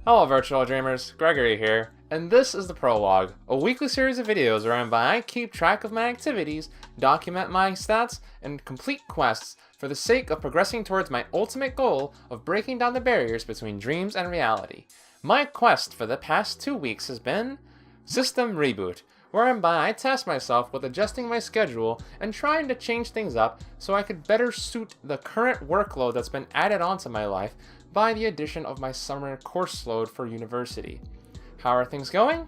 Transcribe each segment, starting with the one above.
Hello virtual dreamers, Gregory here, and this is the Prologue, a weekly series of videos wherein I keep track of my activities, document my stats, and complete quests for the sake of progressing towards my ultimate goal of breaking down the barriers between dreams and reality. My quest for the past 2 weeks has been System Reboot, wherein I task myself with adjusting my schedule and trying to change things up so I could better suit the current workload that's been added onto my life by the addition of my summer course load for university. How are things going?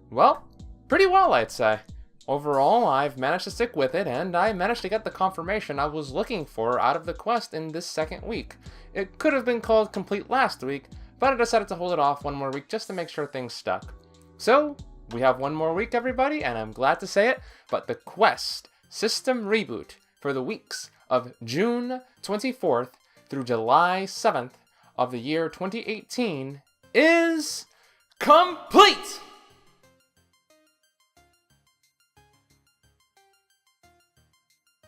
Well, pretty well, I'd say. Overall, I've managed to stick with it, and I managed to get the confirmation I was looking for out of the quest in this second week. It could have been called complete last week, but I decided to hold it off one more week just to make sure things stuck. So, we have one more week, everybody, and I'm glad to say it, but the quest System Reboot for the weeks of June 24th through July 7th of the year 2018 is complete!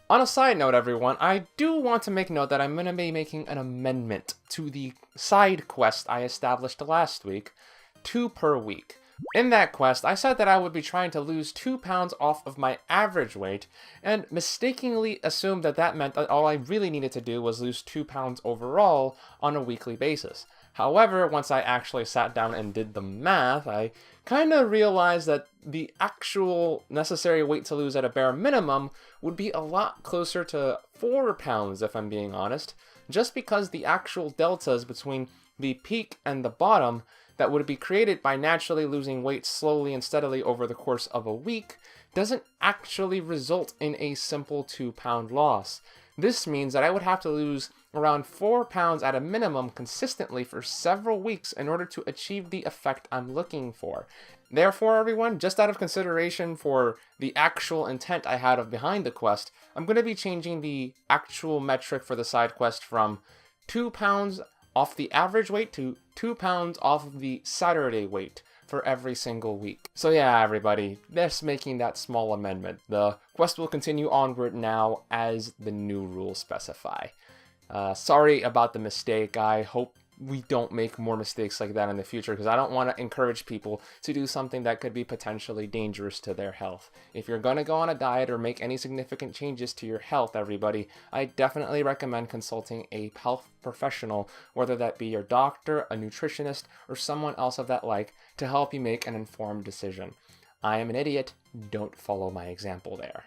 On a side note, everyone, I do want to make note that I'm going to be making an amendment to the side quest I established last week, 2 per week. In that quest, I said that I would be trying to lose 2 pounds off of my average weight, and mistakenly assumed that that meant that all I really needed to do was lose 2 pounds overall on a weekly basis. However, once I actually sat down and did the math, I kind of realized that the actual necessary weight to lose at a bare minimum would be a lot closer to 4 pounds, if I'm being honest, just because the actual deltas between the peak and the bottom that would be created by naturally losing weight slowly and steadily over the course of a week doesn't actually result in a simple 2-pound loss. This means that I would have to lose around 4 pounds at a minimum consistently for several weeks in order to achieve the effect I'm looking for. Therefore, everyone, just out of consideration for the actual intent I had of behind the quest, I'm going to be changing the actual metric for the side quest from 2 pounds off the average weight to 2 pounds off of the Saturday weight for every single week. So yeah, everybody, just making that small amendment. The quest will continue onward now as the new rules specify. Sorry about the mistake. I hope we don't make more mistakes like that in the future, because I don't want to encourage people to do something that could be potentially dangerous to their health. If you're going to go on a diet or make any significant changes to your health, everybody, I definitely recommend consulting a health professional, whether that be your doctor, a nutritionist, or someone else of that like, to help you make an informed decision. I am an idiot. Don't follow my example there.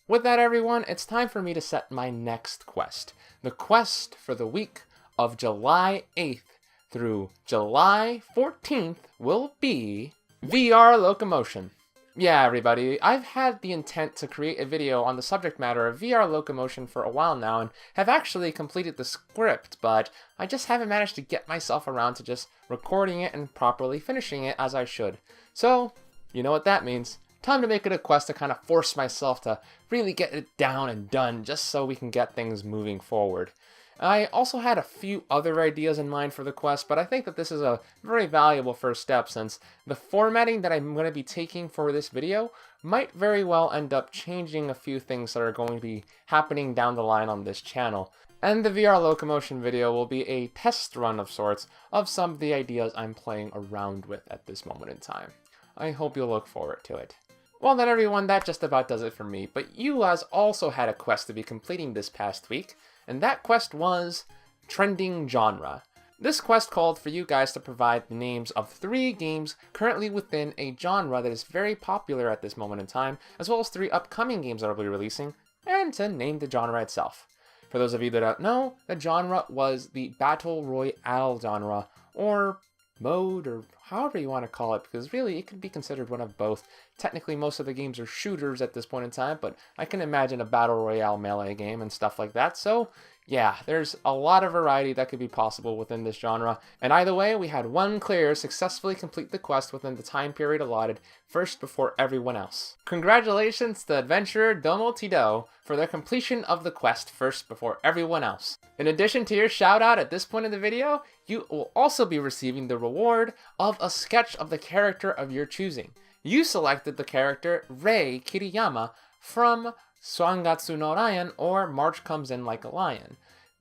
With that, everyone, it's time for me to set my next quest. The quest for the week of July 8th through July 14th will be VR locomotion. Yeah, everybody, I've had the intent to create a video on the subject matter of VR locomotion for a while now and have actually completed the script, but I just haven't managed to get myself around to just recording it and properly finishing it as I should. So, you know what that means. Time to make it a quest to kind of force myself to really get it down and done just so we can get things moving forward. I also had a few other ideas in mind for the quest, but I think that this is a very valuable first step, since the formatting that I'm going to be taking for this video might very well end up changing a few things that are going to be happening down the line on this channel. And the VR locomotion video will be a test run of sorts of some of the ideas I'm playing around with at this moment in time. I hope you'll look forward to it. Well then, everyone, that just about does it for me, but you guys also had a quest to be completing this past week, and that quest was Trending Genre. This quest called for you guys to provide the names of 3 games currently within a genre that is very popular at this moment in time, as well as 3 upcoming games that will be releasing, and to name the genre itself. For those of you that don't know, the genre was the Battle Royale genre, or mode, or however you want to call it, because really it could be considered one of both. Technically, most of the games are shooters at this point in time, but I can imagine a Battle Royale melee game and stuff like that, so yeah, there's a lot of variety that could be possible within this genre, and either way, we had one player successfully complete the quest within the time period allotted, first before everyone else. Congratulations to adventurer Domo Tido for their completion of the quest first before everyone else. In addition to your shout out at this point in the video, you will also be receiving the reward of a sketch of the character of your choosing. You selected the character Rei Kiriyama from Swangatsu no Ryan, or March Comes In Like a Lion.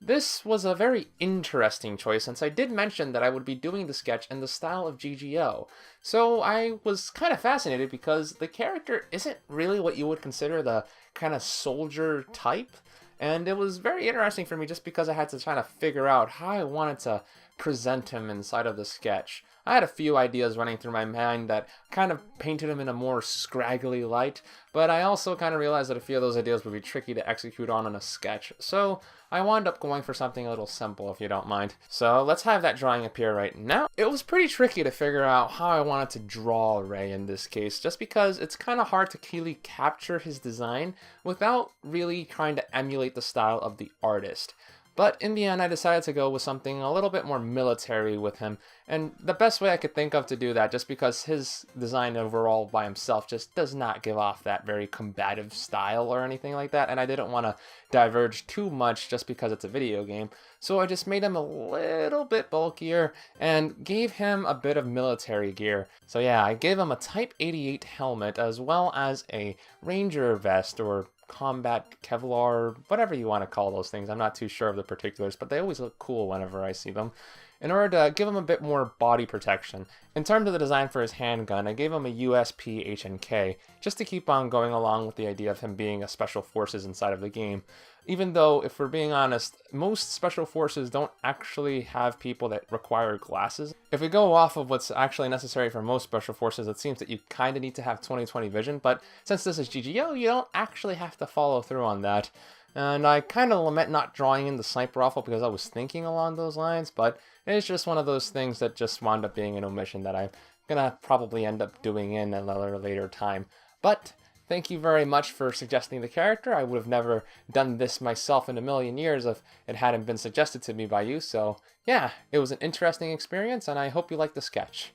This was a very interesting choice since I did mention that I would be doing the sketch in the style of GGO. So I was kind of fascinated because the character isn't really what you would consider the kind of soldier type. And it was very interesting for me just because I had to try to figure out how I wanted to present him inside of the sketch. I had a few ideas running through my mind that kind of painted him in a more scraggly light, but I also kind of realized that a few of those ideas would be tricky to execute on in a sketch, so I wound up going for something a little simple, if you don't mind. So let's have that drawing appear right now. It was pretty tricky to figure out how I wanted to draw Ray in this case, just because it's kind of hard to clearly capture his design without really trying to emulate the style of the artist. But in the end, I decided to go with something a little bit more military with him, and the best way I could think of to do that, just because his design overall by himself just does not give off that very combative style or anything like that, and I didn't want to diverge too much just because it's a video game, so I just made him a little bit bulkier and gave him a bit of military gear. So yeah, I gave him a Type 88 helmet as well as a Ranger vest or combat Kevlar, whatever you want to call those things. I'm not too sure of the particulars, but they always look cool whenever I see them. In order to give him a bit more body protection, in terms of the design for his handgun, I gave him a USP HNK, just to keep on going along with the idea of him being a special forces inside of the game. Even though, if we're being honest, most special forces don't actually have people that require glasses. If we go off of what's actually necessary for most special forces, it seems that you kind of need to have 20/20 vision, but since this is GGO, you don't actually have to follow through on that. And I kind of lament not drawing in the sniper rifle because I was thinking along those lines, but it's just one of those things that just wound up being an omission that I'm gonna probably end up doing in another later time. But thank you very much for suggesting the character. I would have never done this myself in a million years if it hadn't been suggested to me by you, so yeah, it was an interesting experience, and I hope you like the sketch.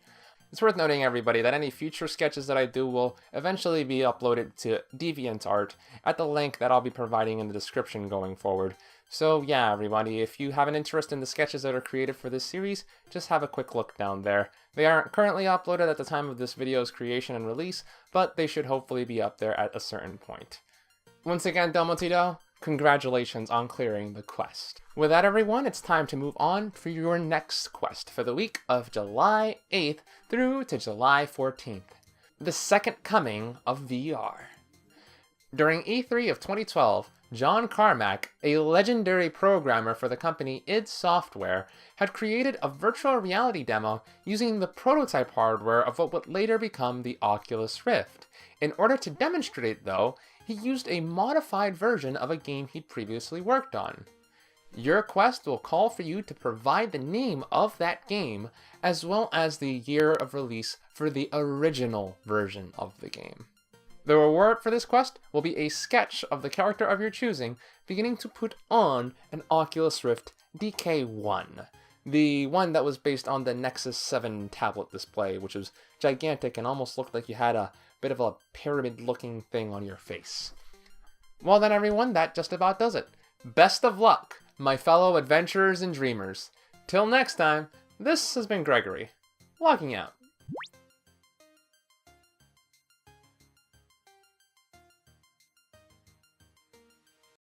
It's worth noting, everybody, that any future sketches that I do will eventually be uploaded to DeviantArt at the link that I'll be providing in the description going forward. So yeah, everybody, if you have an interest in the sketches that are created for this series, just have a quick look down there. They aren't currently uploaded at the time of this video's creation and release, but they should hopefully be up there at a certain point. Once again, Domotito, congratulations on clearing the quest. With that, everyone, it's time to move on for your next quest for the week of July 8th through to July 14th. The Second Coming of VR. During E3 of 2012, John Carmack, a legendary programmer for the company id Software, had created a virtual reality demo using the prototype hardware of what would later become the Oculus Rift. In order to demonstrate, though, he used a modified version of a game he'd previously worked on. Your quest will call for you to provide the name of that game, as well as the year of release for the original version of the game. The reward for this quest will be a sketch of the character of your choosing beginning to put on an Oculus Rift DK1, the one that was based on the Nexus 7 tablet display, which was gigantic and almost looked like you had a bit of a pyramid-looking thing on your face. Well then, everyone, that just about does it. Best of luck, my fellow adventurers and dreamers. Till next time, this has been Gregory, logging out.